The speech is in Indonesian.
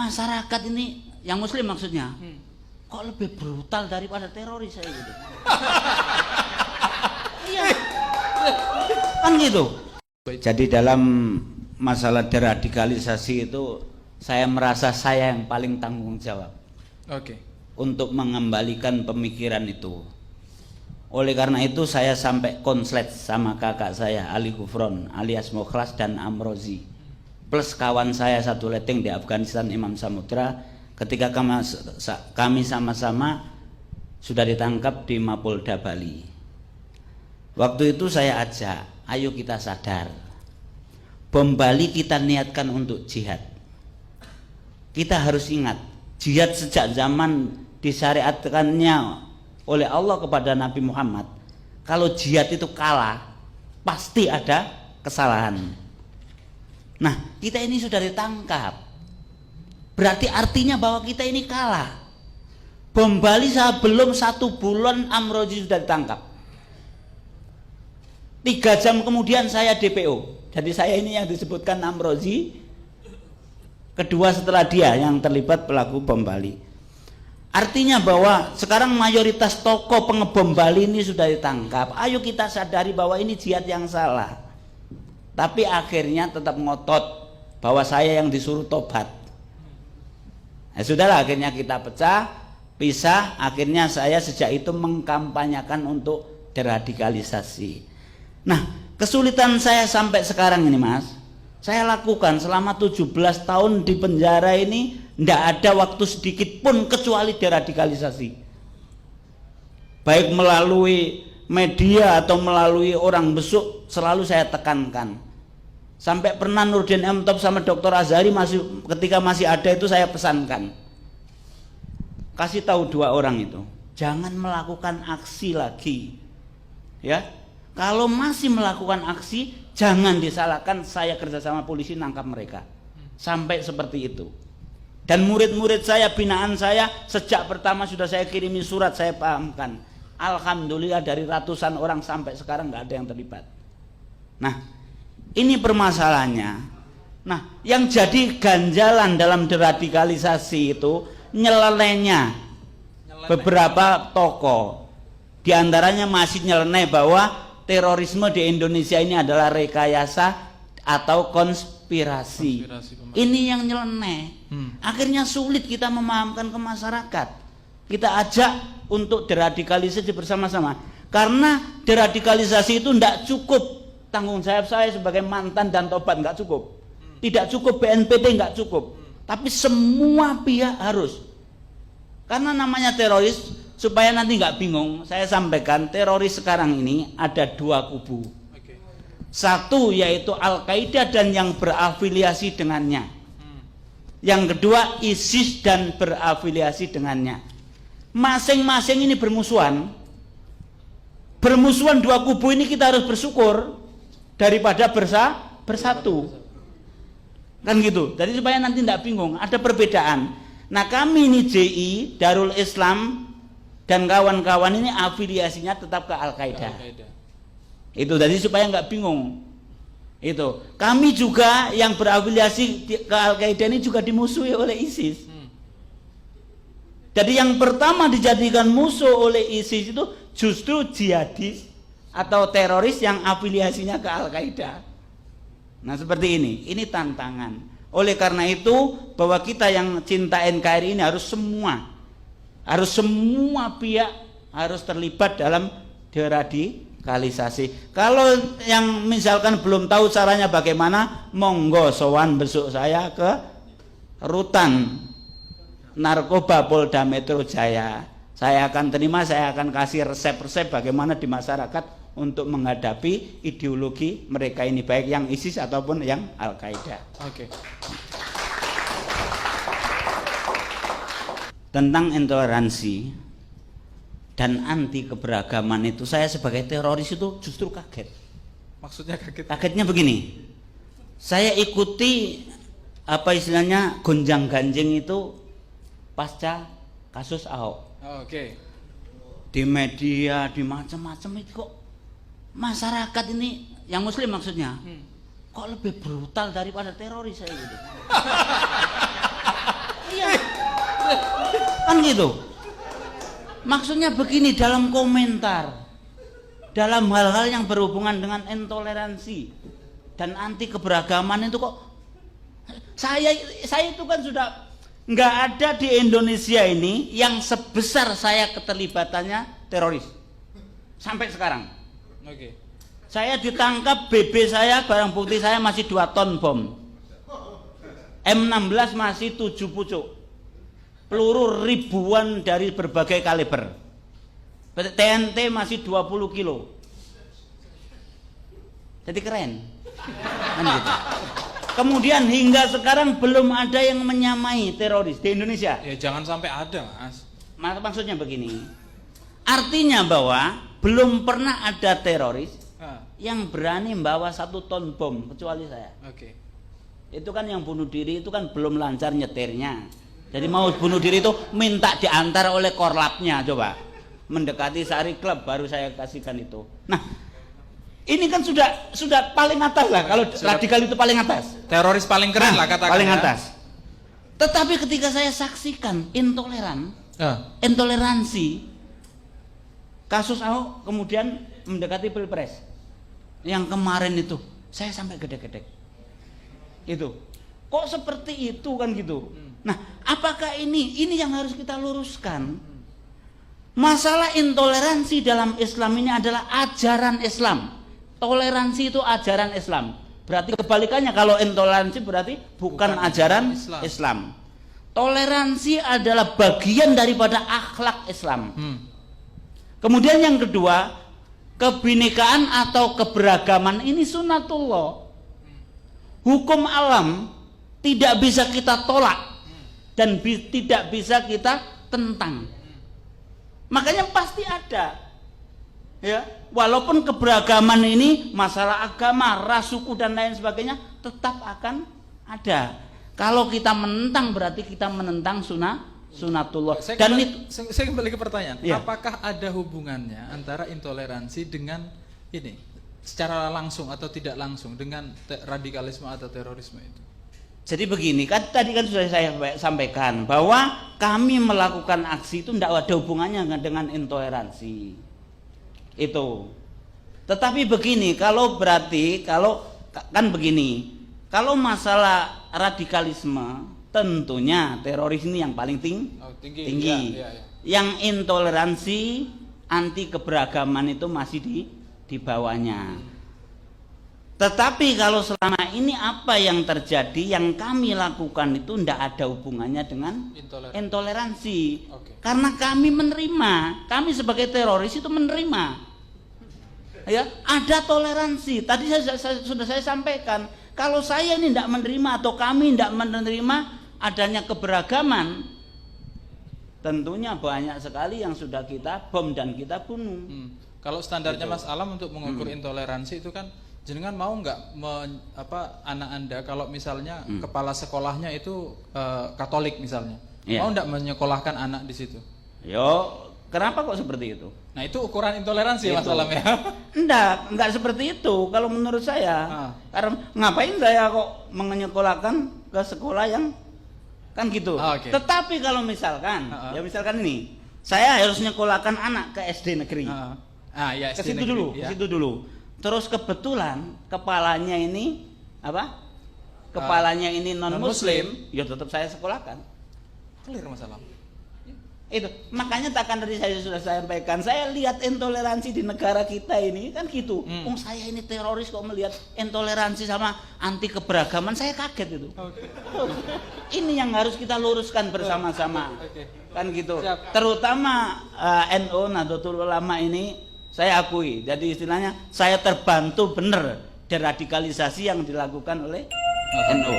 masyarakat ini yang muslim maksudnya kok lebih brutal daripada teroris saya gitu. Iya. Kan gitu. Jadi dalam masalah deradikalisasi itu saya merasa saya yang paling tanggung jawab. Oke. Untuk mengembalikan pemikiran itu. Oleh karena itu saya sampai konslet sama kakak saya Ali Gufron alias Mukhlas dan Amrozi plus kawan saya satu leteng di Afghanistan Imam Samudra ketika kami sama-sama sudah ditangkap di Mapolda Bali. Waktu itu saya ajak, ayo kita sadar, bom Bali kita niatkan untuk jihad. Kita harus ingat, jihad sejak zaman disyariatkannya oleh Allah kepada Nabi Muhammad. Kalau jihad itu kalah, pasti ada kesalahan. Nah, kita ini sudah ditangkap. Berarti artinya bahwa kita ini kalah. Bom Bali sebelum 1 bulan Amrozi sudah ditangkap. 3 jam kemudian saya DPO. Jadi saya ini yang disebutkan Amrozi, kedua setelah dia yang terlibat pelaku bom Bali. Artinya bahwa sekarang mayoritas tokoh pengebom Bali ini sudah ditangkap. Ayo kita sadari bahwa ini jihad yang salah. Tapi akhirnya tetap ngotot bahwa saya yang disuruh tobat. Nah, sudahlah, akhirnya kita pisah. Akhirnya saya sejak itu mengkampanyekan untuk deradikalisasi. Nah, kesulitan saya sampai sekarang ini Mas, saya lakukan selama 17 tahun di penjara ini, tidak ada waktu sedikit pun kecuali deradikalisasi. Baik melalui media atau melalui orang besuk, selalu saya tekankan. Sampai pernah Nurdin M. Top sama Dr. Azhari ketika masih ada itu saya pesankan. Kasih tahu 2 orang itu, jangan melakukan aksi lagi. Ya. Kalau masih melakukan aksi, jangan disalahkan saya kerjasama polisi nangkap mereka. Sampai seperti itu. Dan murid-murid saya, binaan saya, sejak pertama sudah saya kirimi surat, saya pahamkan. Alhamdulillah dari ratusan orang sampai sekarang nggak ada yang terlibat. Nah, ini permasalahannya. Nah, yang jadi ganjalan dalam deradikalisasi itu nyelenehnya beberapa tokoh. Di antaranya masih nyeleneh bahwa terorisme di Indonesia ini adalah rekayasa atau konspirasi. Ini yang nyeleneh. Akhirnya sulit kita memahamkan ke masyarakat. Kita ajak untuk deradikalisasi bersama-sama. Karena deradikalisasi itu tidak cukup tanggung jawab saya sebagai mantan dan tobat, nggak cukup. Tidak cukup BNPT, nggak cukup. Tapi semua pihak harus. Karena namanya teroris, supaya nanti nggak bingung, saya sampaikan teroris sekarang ini ada 2 kubu. Satu yaitu Al-Qaeda dan yang berafiliasi dengannya. Yang kedua ISIS dan berafiliasi dengannya. Masing-masing ini bermusuhan. Bermusuhan 2 kubu ini kita harus bersyukur daripada bersatu. Kan gitu. Jadi supaya nanti tidak bingung, ada perbedaan. Nah, kami ini JI Darul Islam dan kawan-kawan ini afiliasinya tetap ke Al-Qaeda. Itu tadi supaya nggak bingung. Itu kami juga yang berafiliasi ke Al-Qaeda ini juga dimusuhi oleh ISIS. Jadi yang pertama dijadikan musuh oleh ISIS itu justru jihadis atau teroris yang afiliasinya ke Al-Qaeda. Nah, seperti ini tantangan. Oleh karena itu bahwa kita yang cinta NKRI ini harus semua pihak harus terlibat dalam deradikalisasi. Kalau yang misalkan belum tahu caranya bagaimana, monggo sowan besok saya ke Rutan Narkoba Polda Metro Jaya. Saya akan terima, saya akan kasih resep-resep bagaimana di masyarakat untuk menghadapi ideologi mereka ini, baik yang ISIS ataupun yang Al-Qaeda. Oke. Tentang intoleransi dan anti keberagaman itu, saya sebagai teroris itu justru kaget. Maksudnya kaget? Kagetnya begini, saya ikuti apa istilahnya gonjang-ganjing itu pasca kasus Ahok. Oke. Di media, di macam-macam itu kok masyarakat ini yang muslim maksudnya kok lebih brutal daripada teroris saya gitu. Kan gitu. Maksudnya begini, dalam komentar, dalam hal-hal yang berhubungan dengan intoleransi dan anti keberagaman itu kok saya itu kan sudah nggak ada di Indonesia ini yang sebesar saya keterlibatannya teroris sampai sekarang. Oke. Saya ditangkap, BB saya, barang bukti saya masih 2 ton bom, M16 masih 7 pucuk, peluru ribuan dari berbagai kaliber, TNT masih 20 kilo. Jadi keren kan gitu. Kemudian hingga sekarang belum ada yang menyamai teroris di Indonesia. Ya jangan sampai ada, Mas. Maksudnya begini, artinya bahwa belum pernah ada teroris yang berani membawa 1 ton bom kecuali saya. Oke. Itu kan yang bunuh diri itu kan belum lancar nyetirnya. Jadi mau bunuh diri itu minta diantar oleh korlapnya, coba mendekati Sari Club baru saya kasihkan itu. Nah, ini kan sudah paling atas lah, kalau radikal itu paling atas. Teroris paling keren lah katakan. Paling ya. atas. Tetapi ketika saya saksikan intoleransi, kasus Ahok kemudian mendekati Pilpres, yang kemarin itu saya sampai gede-gede. Itu kok seperti itu kan gitu. Nah, apakah ini yang harus kita luruskan? Masalah intoleransi dalam Islam ini adalah ajaran Islam. Toleransi itu ajaran Islam. Berarti kebalikannya, kalau intoleransi berarti bukan ajaran Islam. Toleransi adalah bagian daripada akhlak Islam. Kemudian yang kedua, kebinekaan atau keberagaman ini sunnatullah. Hukum alam tidak bisa kita tolak dan tidak bisa kita tentang. Makanya pasti ada. Ya, walaupun keberagaman ini masalah agama, ras, suku dan lain sebagainya tetap akan ada. Kalau kita menentang berarti kita menentang sunatullah. Saya kembali ke pertanyaan. Ya. Apakah ada hubungannya antara intoleransi dengan ini secara langsung atau tidak langsung dengan radikalisme atau terorisme itu? Jadi begini, kan tadi kan sudah saya sampaikan bahwa kami melakukan aksi itu tidak ada hubungannya dengan intoleransi. Itu. Tetapi begini, kalau masalah radikalisme, tentunya teroris ini yang paling tinggi. Ya. Yang intoleransi, anti keberagaman itu masih di bawahnya. Tetapi kalau selama ini apa yang terjadi, yang kami lakukan itu tidak ada hubungannya dengan intoleransi. Okay. Karena kami kami sebagai teroris itu menerima. Ya, ada toleransi. Tadi sudah saya sampaikan, kalau saya ini tidak menerima atau kami tidak menerima adanya keberagaman, tentunya banyak sekali yang sudah kita bom dan kita bunuh. Kalau standarnya gitu. Mas Alam untuk mengukur intoleransi itu kan, jenengan mau nggak anak Anda kalau misalnya kepala sekolahnya itu Katolik misalnya, mau nggak menyekolahkan anak di situ? Yo, kenapa kok seperti itu? Nah, itu ukuran intoleransi Mas Alam ya? Enggak seperti itu kalau menurut saya. Karena ngapain saya kok menyekolahkan ke sekolah yang kan gitu. Okay. Tetapi kalau misalkan, ya misalkan ini, saya harus nyekolahkan anak ke SD negeri. Ya, ke situ dulu. Terus kebetulan kepalanya ini Kepalanya ini non muslim, ya tetap saya sekolahkan. Clear masalah. Itu makanya takkan tadi saya sudah sampaikan, saya lihat intoleransi di negara kita ini kan gitu. Saya ini teroris kok melihat intoleransi sama anti keberagaman, saya kaget itu. Ini yang harus kita luruskan bersama-sama. Kan gitu. Siap. Terutama NU Nahdlatul Ulama ini saya akui, jadi istilahnya saya terbantu bener deradikalisasi yang dilakukan oleh NU.